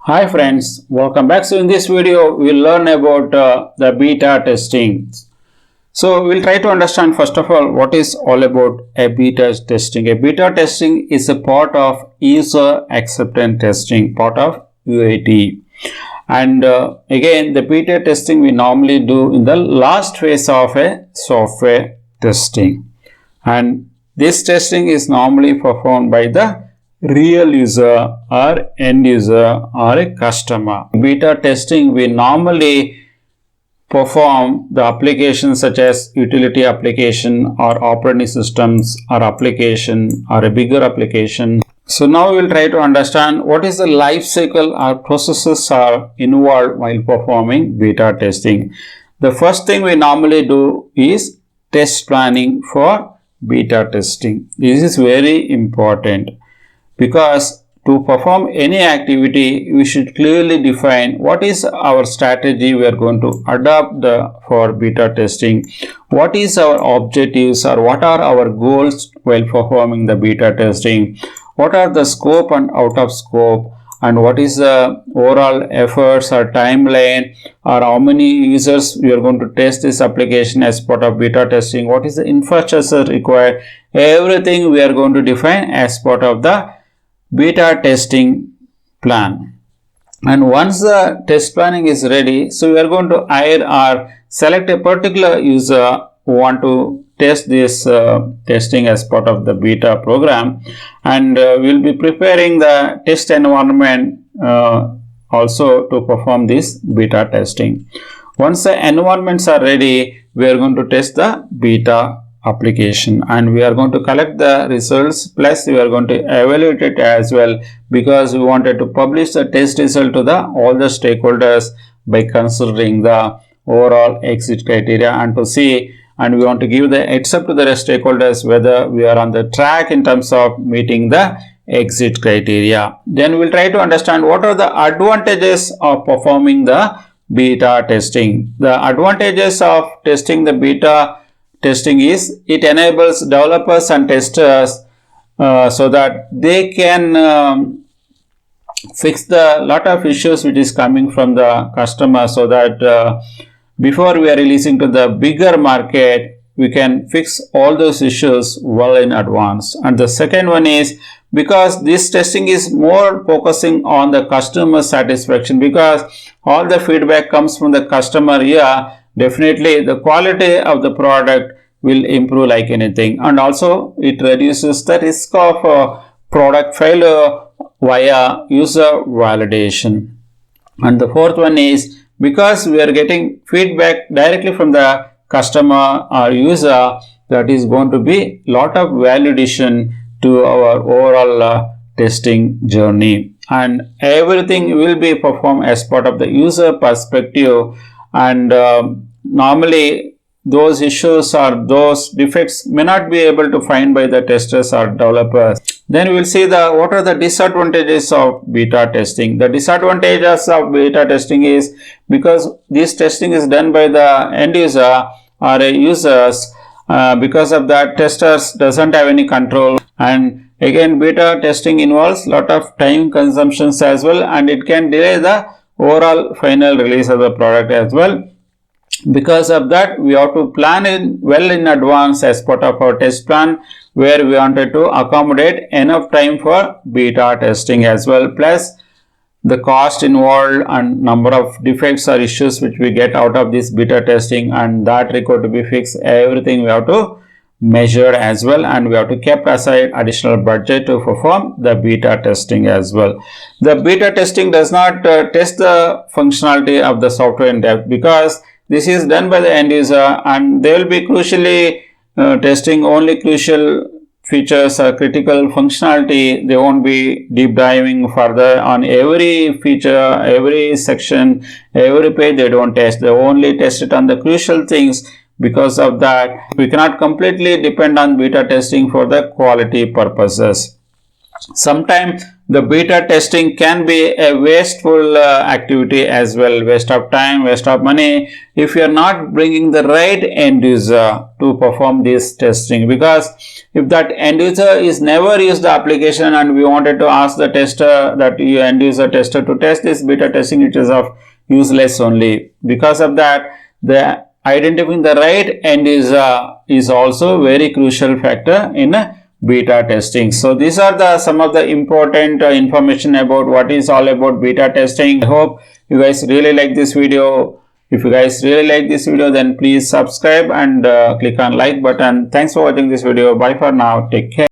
Hi friends, welcome back. So in this video, we'll learn about the beta testing. So we'll try to understand first of all what is all about a beta testing. A beta testing is a part of user acceptance testing, part of UAT. And again, the beta testing we normally do in the last phase of a software testing. And this testing is normally performed by the real user or end user or a customer. Beta testing we normally perform the applications such as utility application or operating systems or application or a bigger application. So now we will try to understand what is the life cycle or processes are involved while performing beta testing. The first thing we normally do is test planning for beta testing. This is very important, because to perform any activity, we should clearly define what is our strategy we are going to adopt for beta testing, what is our objectives or what are our goals while performing the beta testing, what are the scope and out of scope, and what is the overall efforts or timeline, or how many users we are going to test this application as part of beta testing, what is the infrastructure required. Everything we are going to define as part of the beta testing plan. And once the test planning is ready, so we are going to hire or select a particular user who want to test this testing as part of the beta program, and we will be preparing the test environment also to perform this beta testing. Once the environments are ready, we are going to test the beta application and we are going to collect the results, plus we are going to evaluate it as well, because we wanted to publish the test result to all the stakeholders by considering the overall exit criteria, and to see, and we want to give the heads up to the stakeholders whether we are on the track in terms of meeting the exit criteria. Then we will try to understand what are the advantages of performing the beta testing. The advantages of testing the beta testing is it enables developers and testers so that they can fix the lot of issues which is coming from the customer, so that before we are releasing to the bigger market, we can fix all those issues well in advance. And the second one is because this testing is more focusing on the customer satisfaction, because all the feedback comes from the customer here. Definitely the quality of the product will improve like anything, and also it reduces the risk of product failure via user validation. And the fourth one is because we are getting feedback directly from the customer or user, that is going to be lot of value addition to our overall testing journey, and everything will be performed as part of the user perspective. And normally those issues or those defects may not be able to find by the testers or developers. Then we will see what are the disadvantages of beta testing. The disadvantages of beta testing is because this testing is done by the end user or users, because of that testers doesn't have any control, and again beta testing involves lot of time consumptions as well, and it can delay the overall final release of the product as well. Because of that, we have to plan well in advance as part of our test plan, where we wanted to accommodate enough time for beta testing as well, plus the cost involved and number of defects or issues which we get out of this beta testing, and that required to be fixed. Everything we have to measure as well, and we have to keep aside additional budget to perform the beta testing as well. The beta testing does not test the functionality of the software in depth, because this is done by the end user, and they will be crucially testing only crucial features or critical functionality. They won't be deep diving further on every feature, every section, every page. They don't test. They only test it on the crucial things. Because of that, we cannot completely depend on beta testing for the quality purposes. Sometimes the beta testing can be a wasteful activity as well, waste of time, waste of money, if you are not bringing the right end user to perform this testing. Because if that end user is never used the application and we wanted to ask the tester, that end user tester, to test this beta testing, it is of useless only. Because of that, the identifying the right end user is also very crucial factor in beta testing. So these are the some of the important information about what is all about beta testing. I hope you guys really like this video. If you guys really like this video, then please subscribe and click on like button. Thanks for watching this video. Bye for now. Take care.